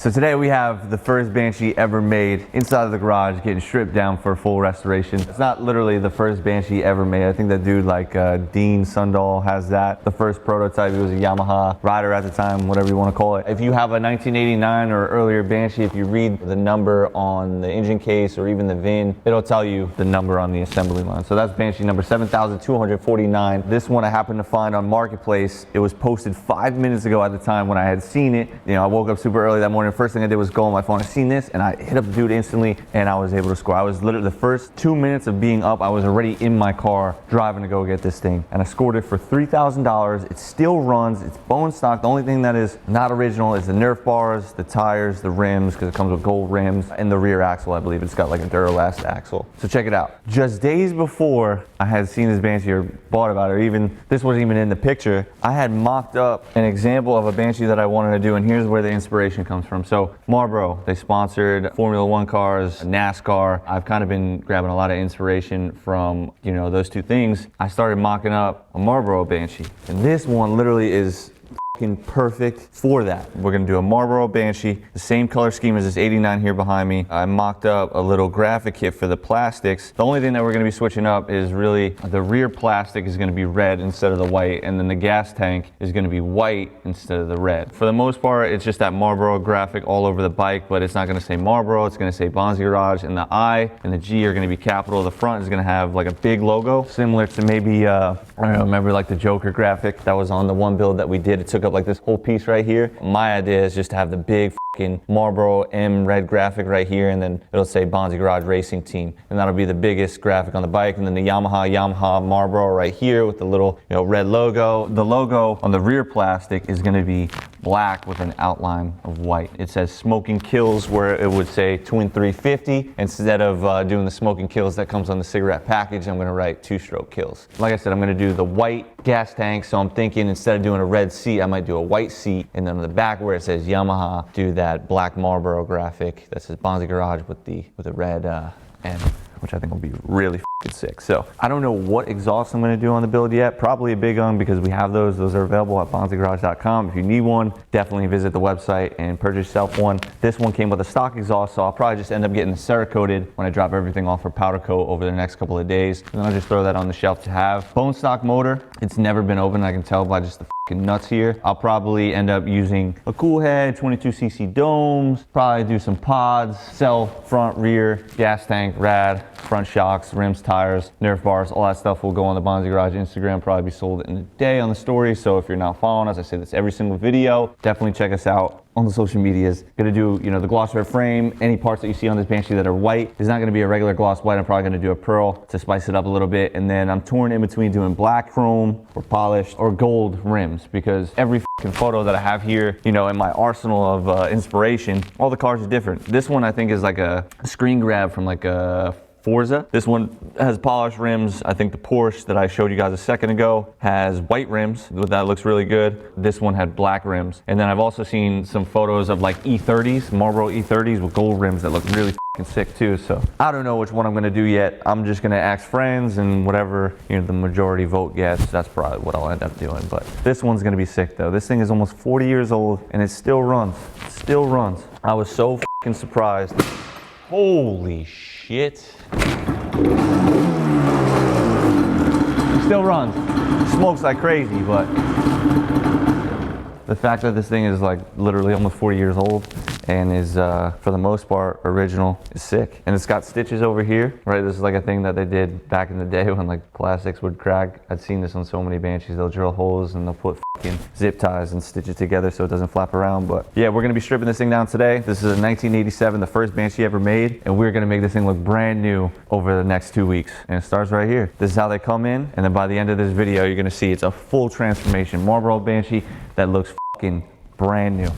So today we have the first Banshee ever made inside of the garage, getting stripped down for full restoration. It's not literally the first Banshee ever made. I think that dude like Dean Sundahl has that. The first prototype, he was a Yamaha rider at the time, whatever you want to call it. If you have a 1989 or earlier Banshee, if you read the number on the engine case or even the VIN, it'll tell you the number on the assembly line. So that's Banshee number 7,249. This one I happened to find on Marketplace. It was posted 5 minutes ago at the time when I had seen it. You know, I woke up super early that morning. The first thing I did was go on my phone. I seen this and I hit up the dude instantly and I was able to score. I was literally the first 2 minutes of being up, I was already in my car driving to go get this thing. And I scored it for $3,000. It still runs, it's bone stock. The only thing that is not original is the Nerf bars, the tires, the rims, because it comes with gold rims, and the rear axle, I believe. It's got like a Duralast axle. So check it out. Just days before I had seen this Banshee or bought about it, or even, this wasn't even in the picture, I had mocked up an example of a Banshee that I wanted to do, and here's where the inspiration comes from. So Marlboro, they sponsored Formula One cars, NASCAR. I've kind of been grabbing a lot of inspiration from, you know, those two things. I started mocking up a Marlboro Banshee, and this one literally is perfect for that. We're gonna do a Marlboro Banshee, the same color scheme as this 89 here behind me. I mocked up a little graphic kit for the plastics. The only thing that we're gonna be switching up is really the rear plastic is gonna be red instead of the white, and then the gas tank is gonna be white instead of the red. For the most part, it's just that Marlboro graphic all over the bike, but it's not gonna say Marlboro, it's gonna say Bonzi Garage, and the I and the G are gonna be capital. The front is gonna have like a big logo, similar to maybe, I don't know, remember like the Joker graphic that was on the one build that we did. It took up like this whole piece right here. My idea is just to have the big fucking Marlboro M red graphic right here, and then it'll say Bonzi Garage Racing Team, and that'll be the biggest graphic on the bike. And then the Yamaha Marlboro right here with the little, you know, red logo. The logo on the rear plastic is going to be black with an outline of white. It says Smoking Kills, where it would say Twin 350. Instead of doing the Smoking Kills that comes on the cigarette package, I'm going to write Two-Stroke Kills. Like I said, I'm going to do the white gas tank, so I'm thinking instead of doing a red seat, I might do a white seat, and then on the back where it says Yamaha, do that black Marlboro graphic that says Bonzi Garage with the red M, which I think will be really sick. So I don't know what exhaust I'm going to do on the build yet. Probably a big one, because we have those. Those are available at bonzigarage.com. If you need one, definitely visit the website and purchase yourself one. This one came with a stock exhaust, so I'll probably just end up getting Cerakoted when I drop everything off for powder coat over the next couple of days. And then I'll just throw that on the shelf to have. Bone stock motor. It's never been opened. I can tell by just the nuts here. I'll probably end up using a cool head, 22cc domes, probably do some pods, cell, front, rear, gas tank, rad, front shocks, rims, tires, Nerf bars, all that stuff will go on the Bonzi Garage Instagram, probably be sold in a day on the story. So if you're not following us, I say this every single video, definitely check us out on the social medias. Gonna do, you know, the gloss red frame. Any parts that you see on this Banshee that are white is not gonna be a regular gloss white. I'm probably gonna do a pearl to spice it up a little bit. And then I'm torn in between doing black chrome or polished or gold rims, because every photo that I have here, you know, in my arsenal of inspiration, all the cars are different. This one I think is like a screen grab from like a Forza. This one has polished rims. I think the Porsche that I showed you guys a second ago has white rims. That looks really good. This one had black rims. And then I've also seen some photos of like E30s, Marlboro E30s with gold rims that look really sick too. So I don't know which one I'm gonna do yet. I'm just gonna ask friends, and whatever, you know, the majority vote gets, that's probably what I'll end up doing. But this one's gonna be sick though. This thing is almost 40 years old and it still runs. It still runs. I was so surprised. Holy shit. It still runs. Smokes like crazy, but the fact that this thing is like literally almost 40 years old and is for the most part original is sick. And it's got stitches over here, right? This is like a thing that they did back in the day when like plastics would crack. I'd seen this on so many Banshees. They'll drill holes and they'll put zip ties and stitch it together so it doesn't flap around. But yeah, we're gonna be stripping this thing down today. This is a 1987, the first Banshee ever made, and we're gonna make this thing look brand new over the next 2 weeks. And it starts right here. This is how they come in, and then by the end of this video, you're gonna see it's a full transformation. Marlboro Banshee that looks brand new.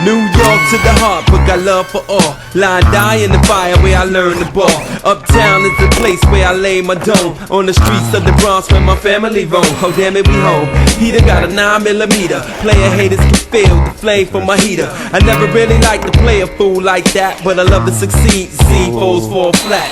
New York to the heart, but got love for all. Line die in the fire where I learned the ball. Uptown is the place where I lay my dome. On the streets of the Bronx where my family roam. Oh damn it, we home. Heater got a 9mm. Player haters can feel the flame from my heater. I never really like to play a fool like that, but I love to succeed. See foes fall flat,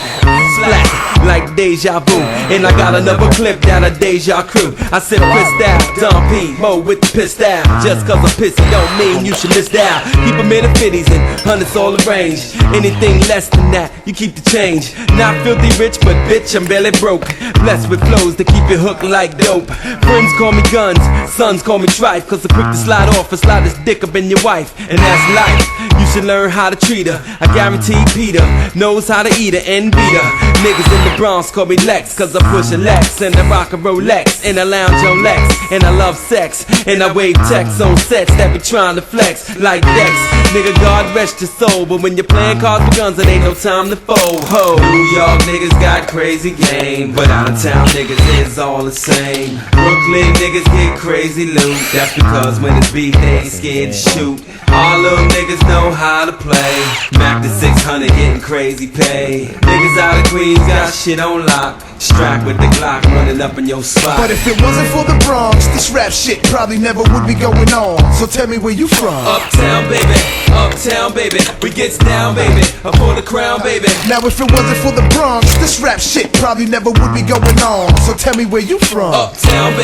flat like deja vu. And I got another clip that a deja crew. I said pissed out, Don P, Mo with the pissed out. Just cause I'm pissy don't mean you should miss out. Keep them in the 50s and hundreds all arranged. Anything less than that, you keep the change. Not filthy rich, but bitch, I'm barely broke. Blessed with flows to keep it hooked like dope. Friends call me guns, sons call me trife. Cause I'm quick to slide off and slide this dick up in your wife. And that's life, you should learn how to treat her. I guarantee Peter knows how to eat her and beat her. Niggas in the Bronx call me Lex, cause I push a Lex and I rock a Rolex and I lounge on Lex and I love sex and I wave texts on sets that be trying to flex like Dex. Nigga, God rest your soul, but when you're playing cards with guns, it ain't no time to fold. Ho, New York niggas got crazy game, but out of town niggas is all the same. Brooklyn niggas get crazy loot, that's because when it's beat they ain't scared to shoot. All little niggas know how to play. Mac the 600 getting crazy pay. Niggas out of Queens got shit on lock. Strapped with the Glock running up in your spot. But if it wasn't for the Bronx, this rap shit probably never would be going on. So tell me where you from. Uptown baby, we gets down baby, up for the crown baby. Now if it wasn't for the Bronx, this rap shit probably never would be going on. So tell me where you from. Uptown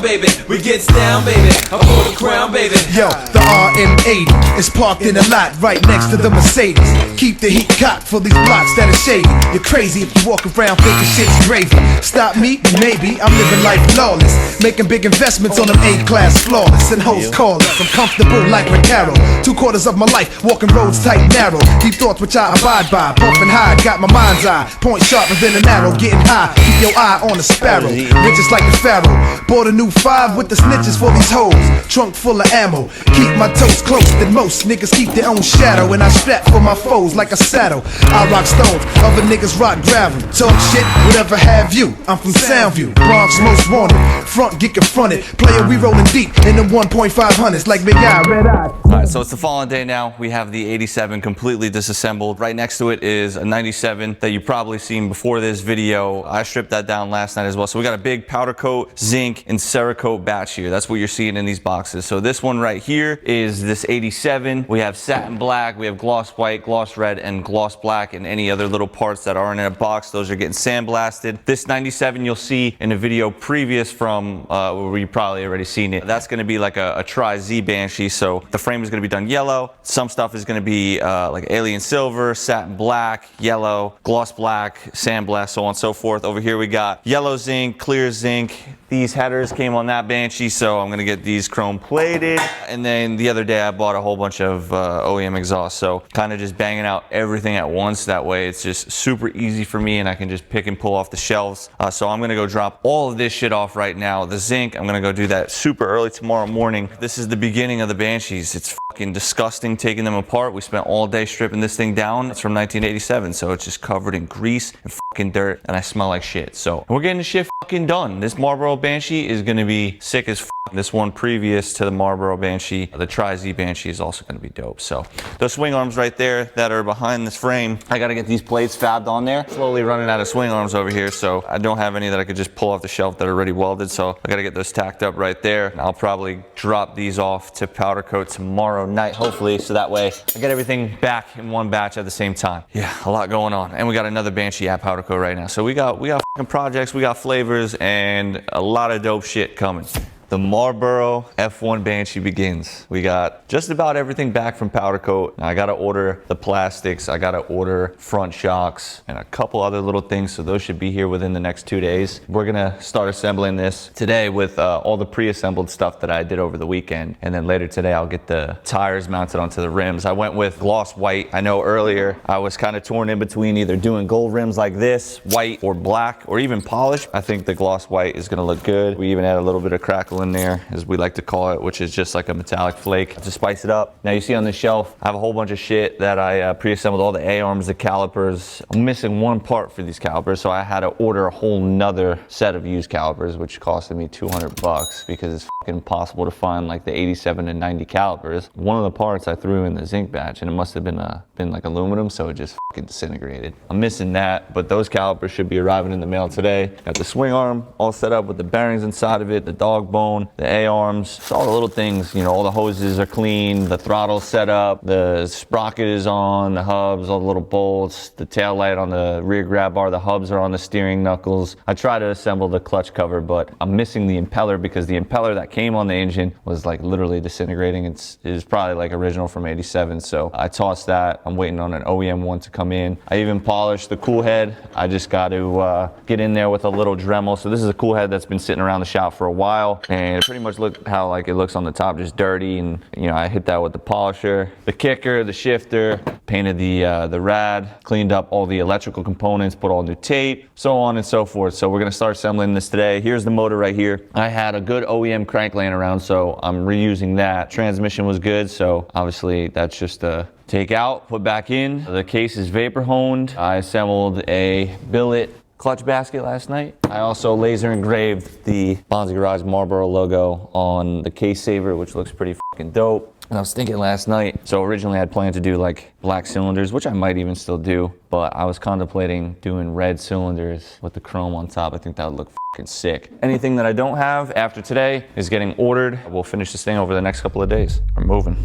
baby, we gets down baby, up for the crown baby. Yo, the RM80 is parked in a lot right next to the Mercedes. Keep the heat cocked for these blocks that are shady. You're crazy if you walk around thinking shit's gravy. Stop me? Maybe. I'm living life flawless, making big investments on them A-class flawless. And hoes call us, I'm comfortable like Recaro. 2/4 of my life, walking roads tight and narrow. Deep thoughts which I abide by, pumping high, got my mind's eye. Point sharper than an arrow, getting high, keep your eye on the sparrow. Riches like the pharaoh, bought a new 5 with the snitches for these hoes. Trunk full of ammo, keep my toes close than most. Niggas keep their own shadow, and I strap for my foes like a saddle. I rock stones, other niggas rock gravel. Talk shit, whatever have you. I'm from Soundview, Bronx most wanted. Front get confronted, player we rolling deep in the 1.500s like Big Eye, Red Eye. Alright, so it's the following day now. We have the 87 completely disassembled. Right next to it is a 97 that you've probably seen before this video. I stripped that down last night as well. So we got a big powder coat, zinc, and Cerakote batch here. That's what you're seeing in these boxes. So this one right here is this 87. We have satin black, we have gloss white, gloss red, and gloss black, and any other little parts that aren't in a box, those are getting sandblasted. This 97 you'll see in a video previous from where you probably already seen it. That's gonna be like a Tri-Z Banshee. So the frame is gonna be done yellow. Some stuff is gonna be like alien silver, satin black, yellow, gloss black, sandblast, so on and so forth. Over here we got yellow zinc, clear zinc. These headers came on that Banshee, so I'm gonna get these chrome plated. And then the other day I bought a whole bunch of OEM exhaust, so kind of just banging out everything at once. That way it's just super easy for me and I can just pick and pull off the shelves. So I'm gonna go drop all of this shit off right now. The zinc, I'm gonna go do that super early tomorrow morning. This is the beginning of the Banshees. It's fucking disgusting taking them apart. We spent all day stripping this thing down. It's from 1987, so it's just covered in grease and fucking dirt, and I smell like shit. So we're getting this shit fucking done. This Marlboro Banshee is gonna be sick as fuck. This one previous to the Marlboro Banshee, the Tri-Z Banshee, is also gonna be dope. So those swing arms right there that are behind this frame, I gotta get these plates fabbed on there. Slowly running out of swing arms over here, so I don't have any that I could just pull off the shelf that are already welded, so I gotta get those tacked up right there. I'll probably drop these off to powder coat tomorrow night, hopefully, so that way I get everything back in one batch at the same time. Yeah, a lot going on. And we got another Banshee at powder coat right now. So we got fucking projects, we got flavors, and a lot of dope shit coming. The Marlboro F1 Banshee begins. We got just about everything back from powder coat. Now I gotta order the plastics, I gotta order front shocks, and a couple other little things, so those should be here within the next 2 days. We're gonna start assembling this today with all the pre-assembled stuff that I did over the weekend, and then later today I'll get the tires mounted onto the rims. I went with gloss white. I know earlier I was kind of torn in between either doing gold rims like this, white, or black, or even polish. I think the gloss white is gonna look good. We even add a little bit of crackle in there, as we like to call it, which is just like a metallic flake to spice it up. Now you see on the shelf, I have a whole bunch of shit that I pre-assembled, all the A-arms, the calipers. I'm missing one part for these calipers, so I had to order a whole nother set of used calipers, which costed me 200 bucks because it's impossible to find like the 87 and 90 calibers. One of the parts I threw in the zinc batch, and it must have been like aluminum, so it just disintegrated. I'm missing that, but those calipers should be arriving in the mail today. Got the swing arm all set up with the bearings inside of it, the dog bone, the A-arms, just all the little things, you know, all the hoses are clean, the throttle's set up, the sprocket is on, the hubs, all the little bolts, the tail light on the rear grab bar, the hubs are on the steering knuckles. I tried to assemble the clutch cover, but I'm missing the impeller because the impeller that came on the engine was like literally disintegrating. It is probably like original from 87, so I tossed that. I'm waiting on an OEM one to come in. I even polished the cool head. I just got to get in there with a little Dremel. So this is a cool head that's been sitting around the shop for a while, and it pretty much looked how like it looks on the top, just dirty. And you know, I hit that with the polisher, the kicker, the shifter, painted the rad, cleaned up all the electrical components, put all new tape, so on and so forth. So we're gonna start assembling this today. Here's the motor right here. I had a good OEM crank laying around, so I'm reusing that. Transmission was good, so obviously that's just a take out, put back in. The case is vapor honed. I assembled a billet clutch basket last night. I also laser engraved the Bonzi Garage Marlboro logo on the case saver, which looks pretty fucking dope. And I was thinking last night, so originally I had planned to do like black cylinders, which I might even still do, but I was contemplating doing red cylinders with the chrome on top. I think that would look fucking sick. Anything that I don't have after today is getting ordered. We'll finish this thing over the next couple of days. We're moving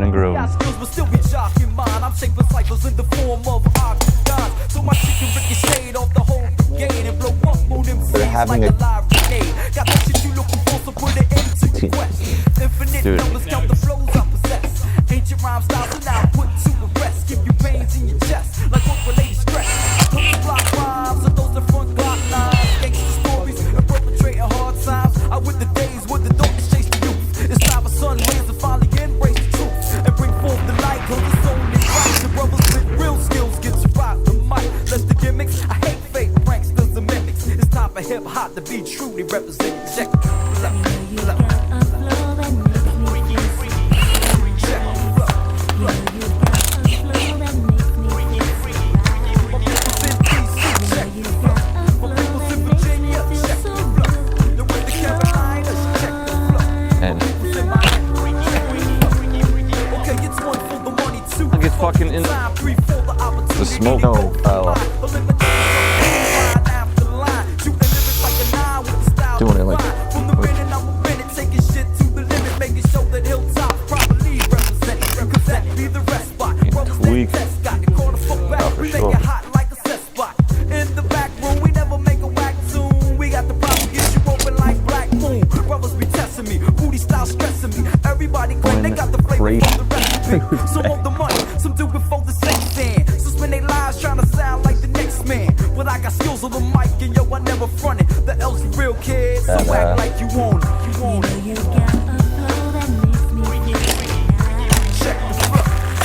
and grooving. I'm shaping cycles in the form of octagons, so my chicken ricochet off the whole brigade and blow up on them scenes like a live grenade. Got that shit you looking for, so put it into the quest. Infinite numbers, count the flows I possess. Ancient rhyme styles are now put to the rest. Give you pains in your chest, like what related stress. Put the block rhymes of those that front block lines. Gangster stories and perpetrating hard times. I with the days when the darkness chased the youth. It's time for sun rays to finally embrace the truth and bring forth the light. Cause it's only right the brothers with real skills get to rock the mic. Less the gimmicks, I hate fake pranksters and mimics. It's time for hip hop to be truly represented. Check it. Fucking in the smoke. No, doing it like tweak. Oh, for sure. In the back room, we never make a whack tune. We got the problem, get you open like Black Moon. Brothers be testing me, booty style stressing me. Everybody claim they got the flavor for the recipe. Some want the money, some do it for the sake stand. Some spend their lives trying to sound like the next man. But I got skills on the mic and yo, I never fronted. The L's the real kid, so act like you want it. You want it. You got a flow that makes me feel right. Check the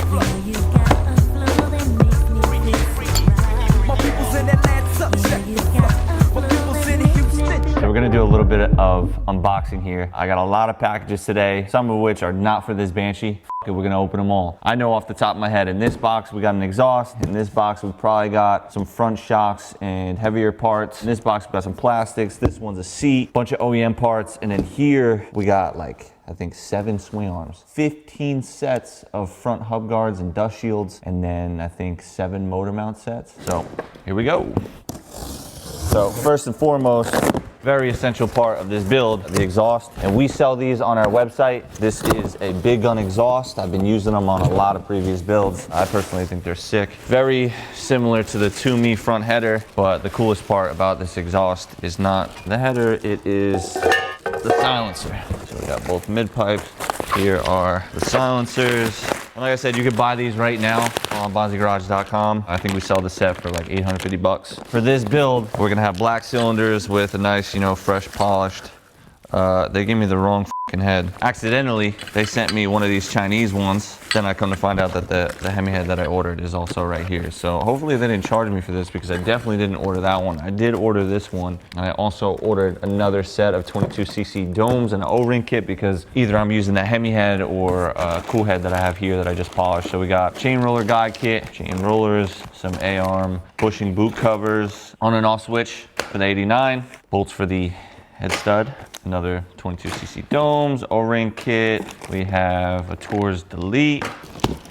flow. You got a flow that makes me feel right. My people's in Atlanta, check the flow. My people's in Houston. So we're gonna do a little bit of unboxing here. I got a lot of packages today, some of which are not for this Banshee. We're gonna open them all. I know off the top of my head, in this box we got an exhaust. In this box we probably got some front shocks and heavier parts. In this box we got some plastics. This one's a seat, bunch of OEM parts. And then here we got like, I think 7 swing arms, 15 sets of front hub guards and dust shields, and then I think 7 motor mount sets. So here we go. So first and foremost, very essential part of this build, the exhaust. And we sell these on our website. This is a big gun exhaust. I've been using them on a lot of previous builds. I personally think they're sick. Very similar to the Toomey front header, but the coolest part about this exhaust is not the header, it is the silencer. So we got both mid pipes. Here are the silencers. And like I said, you could buy these right now on bonzigarage.com. I think we sell the set for like 850 bucks. For this build, we're gonna have black cylinders with a nice, you know, fresh polished. They gave me the wrong fucking head. Accidentally, they sent me one of these Chinese ones. Then I come to find out that the Hemi head that I ordered is also right here. So hopefully they didn't charge me for this because I definitely didn't order that one. I did order this one. And I also ordered another set of 22cc domes and an O-ring kit because either I'm using the Hemi head or a cool head that I have here that I just polished. So we got chain roller guide kit, chain rollers, some A-arm, bushing boot covers, on and off switch for the 89, bolts for the head stud, another 22cc domes, O-ring kit. We have a Tours Delete.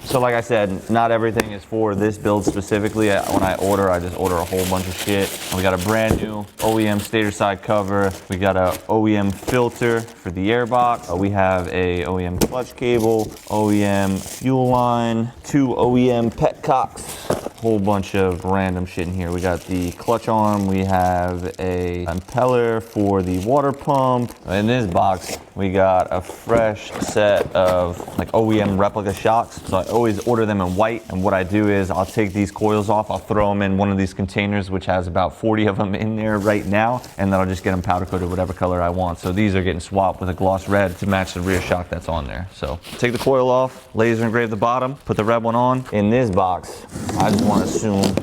So like I said, not everything is for this build specifically. When I order, I just order a whole bunch of shit. We got a brand new OEM stator side cover. We got a OEM filter for the airbox. We have a OEM clutch cable, OEM fuel line, 2 OEM petcocks. Whole bunch of random shit in here. We got the clutch arm. We have a impeller for the water pump. In this box, we got a fresh set of like OEM replica shocks. So I always order them in white. And what I do is I'll take these coils off. I'll throw them in one of these containers, which has about 40 of them in there right now. And then I'll just get them powder coated whatever color I want. So these are getting swapped with a gloss red to match the rear shock that's on there. So take the coil off, laser engrave the bottom, put the red one on. In this box, I just want to assume,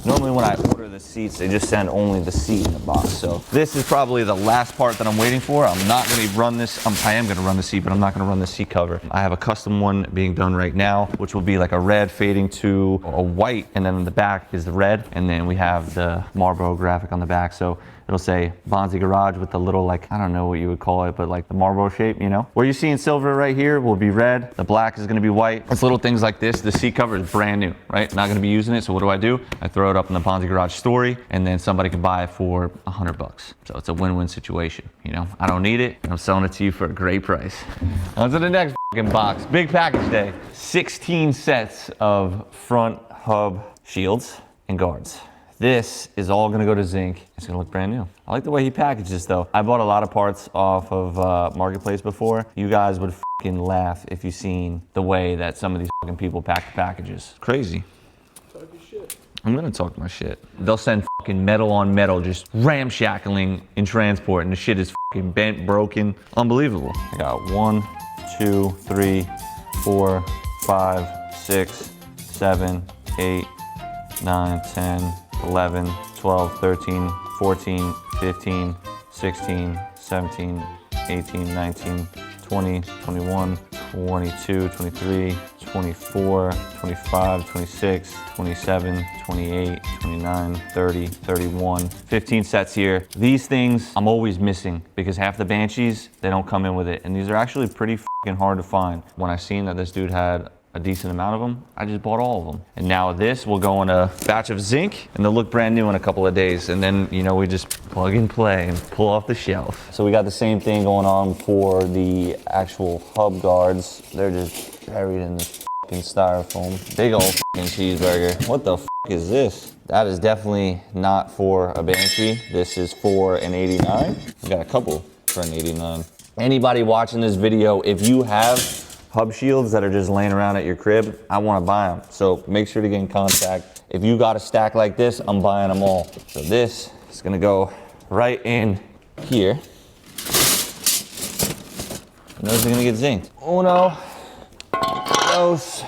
normally when I order the seats, they just send only the seat in the box. So this is probably the last part that I'm waiting for. I'm not going to run this. I am going to run the seat, but I'm not going to run the seat cover. I have a custom one being done right now, which will be like a red fading to a white. And then in the back is the red. And then we have the Marlboro graphic on the back. So it'll say Bonzi Garage with the little, like, I don't know what you would call it, but like the Marlboro shape, you know? Where you see in silver right here will be red. The black is gonna be white. It's little things like this. The seat cover is brand new, right? Not gonna be using it, so what do? I throw it up in the Bonzi Garage story, and then somebody can buy it for $100. So it's a win-win situation, you know? I don't need it, and I'm selling it to you for a great price. On to the next fucking box. Big package day. 16 sets of front hub shields and guards. This is all gonna go to zinc. It's gonna look brand new. I like the way he packaged this though. I bought a lot of parts off of Marketplace before. You guys would fucking laugh if you seen the way that some of these fucking people pack the packages. Crazy. Talk your shit. I'm gonna talk my shit. They'll send fucking metal on metal, just ramshackling in transport, and the shit is fucking bent, broken. Unbelievable. I got 1, 2, 3, 4, 5, 6, 7, 8, 9, 10, 11, 12, 13, 14, 15, 16, 17, 18, 19, 20, 21, 22, 23, 24, 25, 26, 27, 28, 29, 30, 31, 15 sets here. These things I'm always missing because half the Banshees, they don't come in with it. And these are actually pretty fucking hard to find. When I seen that this dude had a decent amount of them, I just bought all of them. And now this will go in a batch of zinc and they'll look brand new in a couple of days. And then, you know, we just plug and play and pull off the shelf. So we got the same thing going on for the actual hub guards. They're just buried in this fucking styrofoam. Big old fucking cheeseburger. What the fuck is this? That is definitely not for a Banshee. This is for an 89. We got a couple for an 89. Anybody watching this video, if you have hub shields that are just laying around at your crib, I want to buy them. So make sure to get in contact. If you got a stack like this, I'm buying them all. So this is gonna go right in here. And those are gonna get zinced. Uno, dos.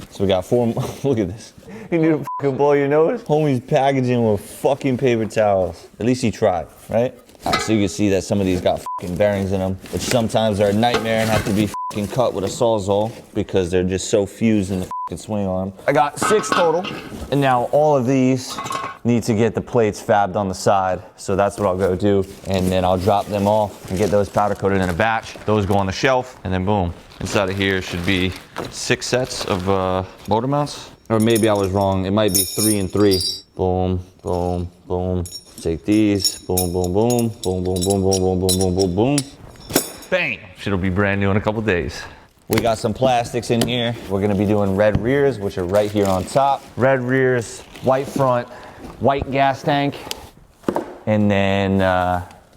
So we got 4, look at this. You need to fucking blow your nose? Homie's packaging with fucking paper towels. At least he tried, right? So you can see that some of these got fucking bearings in them, which sometimes are a nightmare and have to be fucking cut with a Sawzall because they're just so fused in the fucking swing arm. I got 6 total, and now all of these need to get the plates fabbed on the side. So that's what I'll go do, and then I'll drop them off and get those powder coated in a batch. Those go on the shelf, and then boom. Inside of here should be 6 sets of motor mounts. Or maybe I was wrong, it might be 3 and 3. Boom, boom, boom. Take these, boom, boom, boom, boom, boom, boom, boom, boom, boom, boom, boom, boom. Bang! Shit'll be brand new in a couple days. We got some plastics in here. We're gonna be doing red rears, which are right here on top. Red rears, white front, white gas tank, and then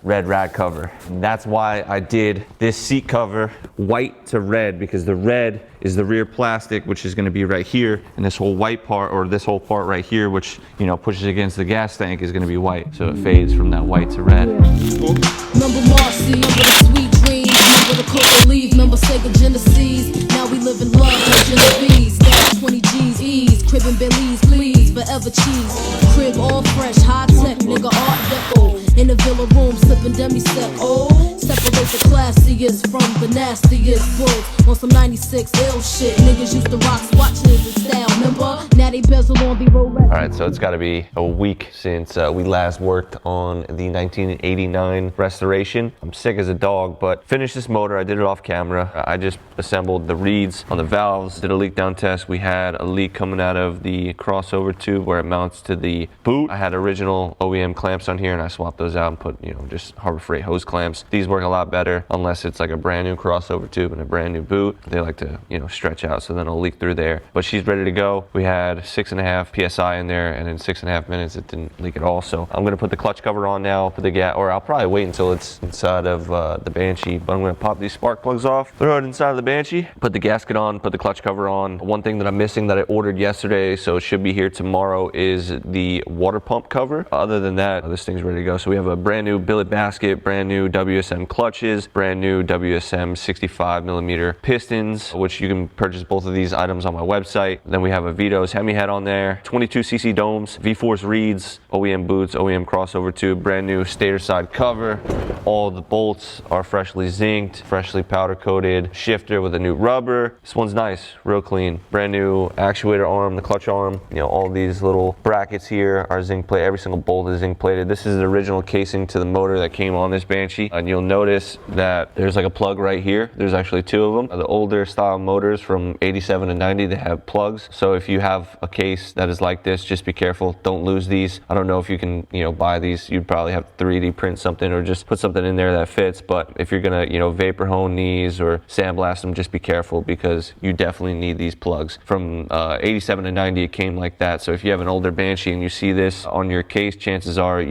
red rad cover. And that's why I did this seat cover white to red, because the red is the rear plastic, which is gonna be right here, and this whole white part, or this whole part right here, which, you know, pushes against the gas tank, is gonna be white. So it fades from that white to red. Remember Marcy, remember the sweet dreams, remember the cocoa leaves, remember Sega Genesis. Now we live in love, like Genevieve. Stash 20 G's, ease, crib and Belize, please, forever cheese. Crib all fresh, high tech, nigga art deco. In the villa room, sipping demi-sec, oh. Step always the classiest from the nastiest bulls. On some 96 ill shit, niggas used to rock swatches and style, remember? Now they bezel on the Rolex. All right, so it's got to be a week since we last worked on the 1989 restoration. I'm sick as a dog, but finished this motor. I did it off camera. I just assembled the reeds on the valves, did a leak down test. We had a leak coming out of the crossover tube where it mounts to the boot. I had original OEM clamps on here and I swapped those out and put, you know, just Harbor Freight hose clamps. These work a lot better unless it's like a brand new crossover tube and a brand new boot. They like to, you know, stretch out, so then it'll leak through there. But she's ready to go. We had 6.5 PSI in there, and in 6.5 minutes it didn't leak at all. So I'm gonna put the clutch cover on now, put the gas, or I'll probably wait until it's inside of the Banshee, but I'm gonna pop these spark plugs off, throw it inside of the Banshee, put the gasket on, put the clutch cover on. One thing that I'm missing that I ordered yesterday, so it should be here tomorrow, is the water pump cover. Other than that, this thing's ready to go. So we have a brand new billet basket, brand new WSM clutches, brand new WSM 65mm pistons, which you can purchase both of these items on my website. Then we have a Vito's Hemi head on there, 22cc domes, V-Force reeds, OEM boots, OEM crossover tube, brand new stator side cover. All the bolts are freshly zinced, freshly powder coated, shifter with a new rubber. This one's nice, real clean. Brand new actuator arm, the clutch arm. You know, all these little brackets here are zinc plated. Every single bolt is zinc plated. This is the original casing to the motor that came on this Banshee. And you'll notice that there's like a plug right here. There's actually two of them. The older style motors from 87 and 90, they have plugs. So if you have a case that is like this, just be careful. Don't lose these. I don't know if you can, you know, buy these. You'd probably have to 3D print something or just put something in there that fits. But if you're gonna, you know, vapor hone these or sandblast them, just be careful because you definitely need these plugs. From 87 to 90, it came like that. So if you have an older Banshee and you see this on your case, chances are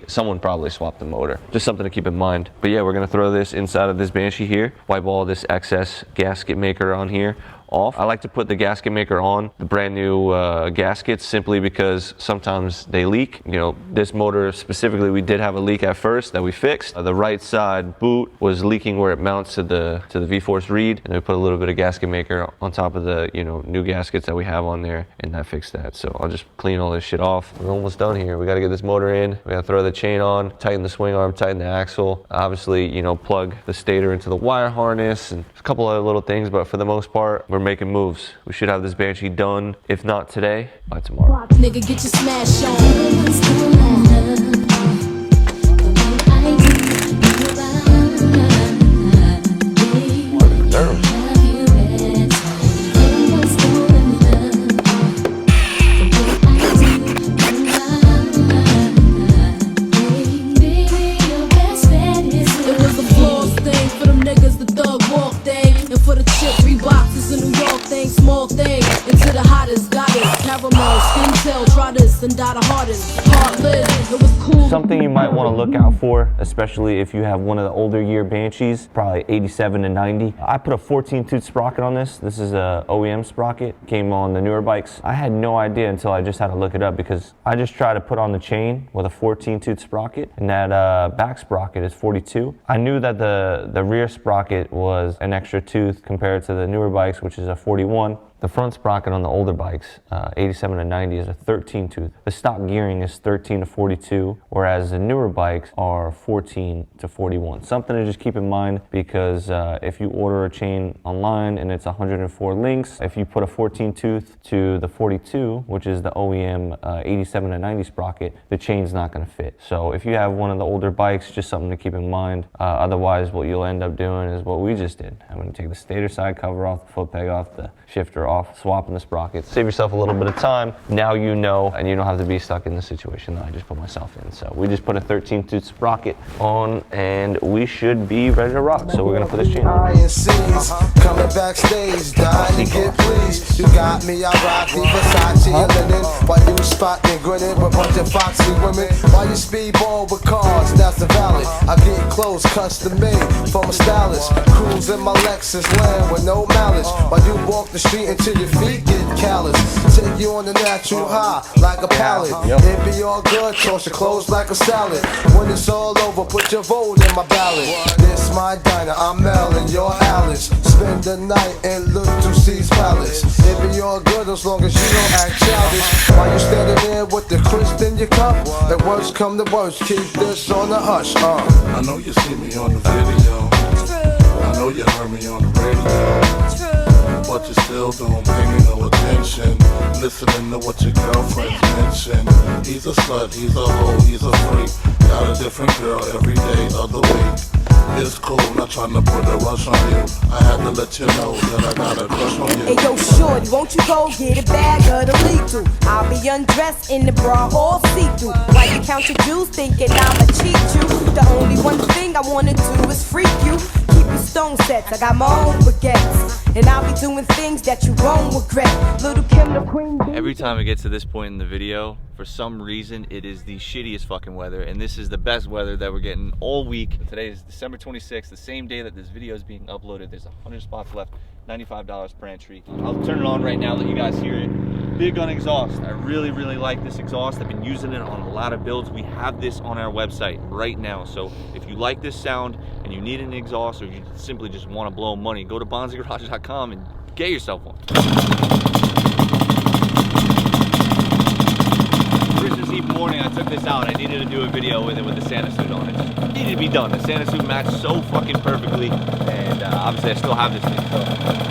someone probably swapped the motor. Just something to keep in mind. But yeah, we're gonna throw this inside of this Banshee here, wipe all this excess gasket maker on here off. I like to put the gasket maker on the brand new gaskets simply because sometimes they leak. You know, this motor specifically, we did have a leak at first that we fixed. The right side boot was leaking where it mounts to the V-Force reed, and we put a little bit of gasket maker on top of the, you know, new gaskets that we have on there, and that fixed that. So I'll just clean all this shit off. We're almost done here. We got to get this motor in. We got to throw the chain on, tighten the swing arm, tighten the axle. Obviously, you know, plug the stator into the wire harness and a couple other little things, but for the most part, we're making moves. We should have this Banshee done, if not today, by tomorrow. Nigga, get your smash on. And die the hardest, heartless. It was cool. Something you might want to look out for, especially if you have one of the older year Banshees, probably 87 to 90. I put a 14 tooth sprocket on this. This is a OEM sprocket, came on the newer bikes. I had no idea until I just had to look it up because I just tried to put on the chain with a 14 tooth sprocket, and that back sprocket is 42. I knew that the rear sprocket was an extra tooth compared to the newer bikes, which is a 41. The front sprocket on the older bikes, 87 to 90, is a 13 tooth. The stock gearing is 13 to 42, whereas the newer bikes are 14 to 41. Something to just keep in mind because if you order a chain online and it's 104 links, if you put a 14 tooth to the 42, which is the OEM 87 to 90 sprocket, the chain's not gonna fit. So if you have one of the older bikes, just something to keep in mind. Otherwise, what you'll end up doing is what we just did. I'm gonna take the stator side cover off, the foot peg off, the shifter off, swapping the sprockets. Save yourself a little bit of time. Now you know, and you don't have to be stuck in the situation that I just put myself in. So we just put a 13 tooth sprocket on and we should be ready to rock. So we're gonna put this chain on. Coming backstage, dying to get pleased. You got me, I rock the Versace and linen. While you spotting, grinning with a bunch of foxy women. While you speedball with cars, that's the valley. I get clothes custom made from a stylist. Cruise in my Lexus land with no mileage. While you walk the street and till your feet get callous. Take you on the natural high like a pallet. It be all good, toss your clothes like a salad. When it's all over, put your vote in my ballot. This my diner, I'm Mel and you're Alice. Spend the night and look to C's palace. It be all good as long as you don't act childish. While you standing there with the crisp in your cup, the worst come to worst, keep this on the hush. I know you see me on the video. I know you heard me on the radio. But you still don't pay me no attention. Listening to what your girlfriends mention. He's a slut, he's a hoe, he's a freak. Got a different girl every day of the week. It's cool, not trying to put a rush on you. I had to let you know that I got a crush on you. Hey yo, shorty, won't you go get a bag of the lethal? I'll be undressed in the bra all see-through. While you count your jewels, thinking I'ma cheat you. The only one thing I wanna do is freak you. Keep your stone sets, I got my own baguettes. And I'll be doing things that you won't regret. Little Kim the Queen. Every time it gets to this point in the video, for some reason, it is the shittiest fucking weather, and this is the best weather that we're getting all week. Today is December 26th, the same day that this video is being uploaded. There's 100 spots left, $95 per entry. I'll turn it on right now, let you guys hear it. Big on exhaust. I really, really like this exhaust. I've been using it on a lot of builds. We have this on our website right now, so if you like this sound and you need an exhaust, or you simply just want to blow money, go to bonzigarage.com and get yourself one. Christmas Eve morning, I took this out. I needed to do a video with it with the Santa suit on. It just needed to be done. The Santa suit matched so fucking perfectly, and obviously I still have this thing. So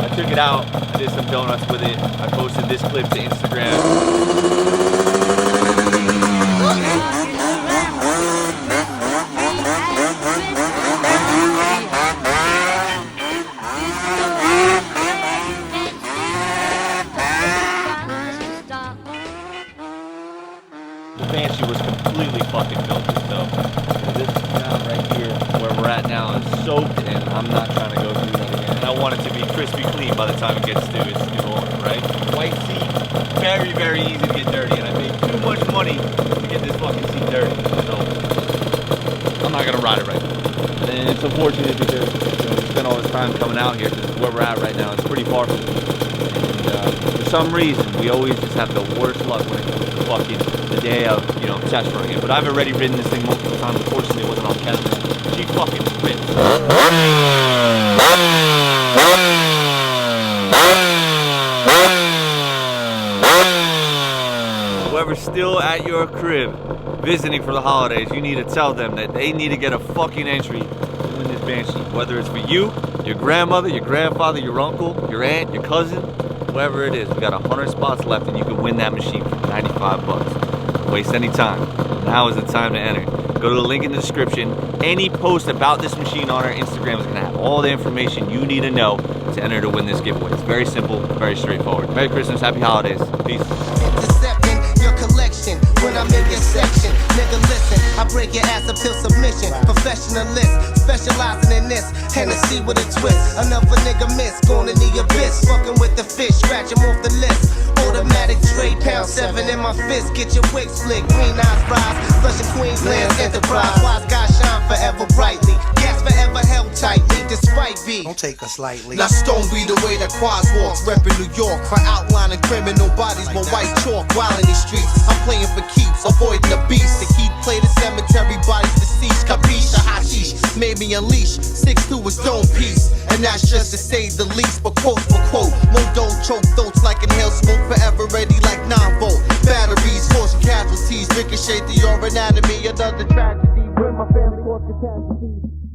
I took it out, I did some donuts with it. I posted this clip to Instagram. The Banshee was completely fucking filthy, so this ground right here where we're at now is soaked, and I'm not trying to go through that again. And I want it to be crispy clean by the time it gets to its new owner, right? White seat, very, very easy to get dirty, and I paid too much money to get this fucking seat dirty, so I'm not gonna ride it right now. And it's unfortunate because we spent all this time coming out here, because where we're at right now, it's pretty far from me. And for some reason, we always just have the worst luck when it comes to fucking the day of, you know, test running it. But I've already ridden this thing multiple times. Unfortunately, it wasn't on camera. She fucking rips. Whoever's still at your crib visiting for the holidays, you need to tell them that they need to get a fucking entry to win this Banshee. Whether it's for you, your grandmother, your grandfather, your uncle, your aunt, your cousin, whoever it is, we got 100 spots left, and you can win that machine for 95 bucks. Don't waste any time. Now is the time to enter. Go to the link in the description. Any post about this machine on our Instagram is gonna have all the information you need to know to enter to win this giveaway. It's very simple, very straightforward. Merry Christmas, happy holidays, peace. Intercepting your collection when I'm in your section. Nigga, listen, I break your ass up till submission. Professionalist, specializing in this. Hennessy with a twist. Another nigga miss, going in the abyss. Fucking with the fish, scratch him off the list. Automatic trade, #7 in my fist. Get your wig slick, green eyes rise. Flushing Queensland's enterprise. Wise guys shine forever brightly. Gas forever held tightly, despite B. Don't take us lightly. Now stone be the way that Quads walks, reppin' New York. For outlining criminal bodies with white chalk, wild in these streets. I'm playing for keeps, avoiding the beast. The key play the cemetery, bodies deceased. Capiche, the hashish made me unleash. 6'2" is stone piece, and that's just to say the least. But quote for quote, no don't choke throats like inhale smoke. Forever ready like 9-volt batteries, forcing casualties. Ricochet the your anatomy, another tragedy. When my family was catastrophe.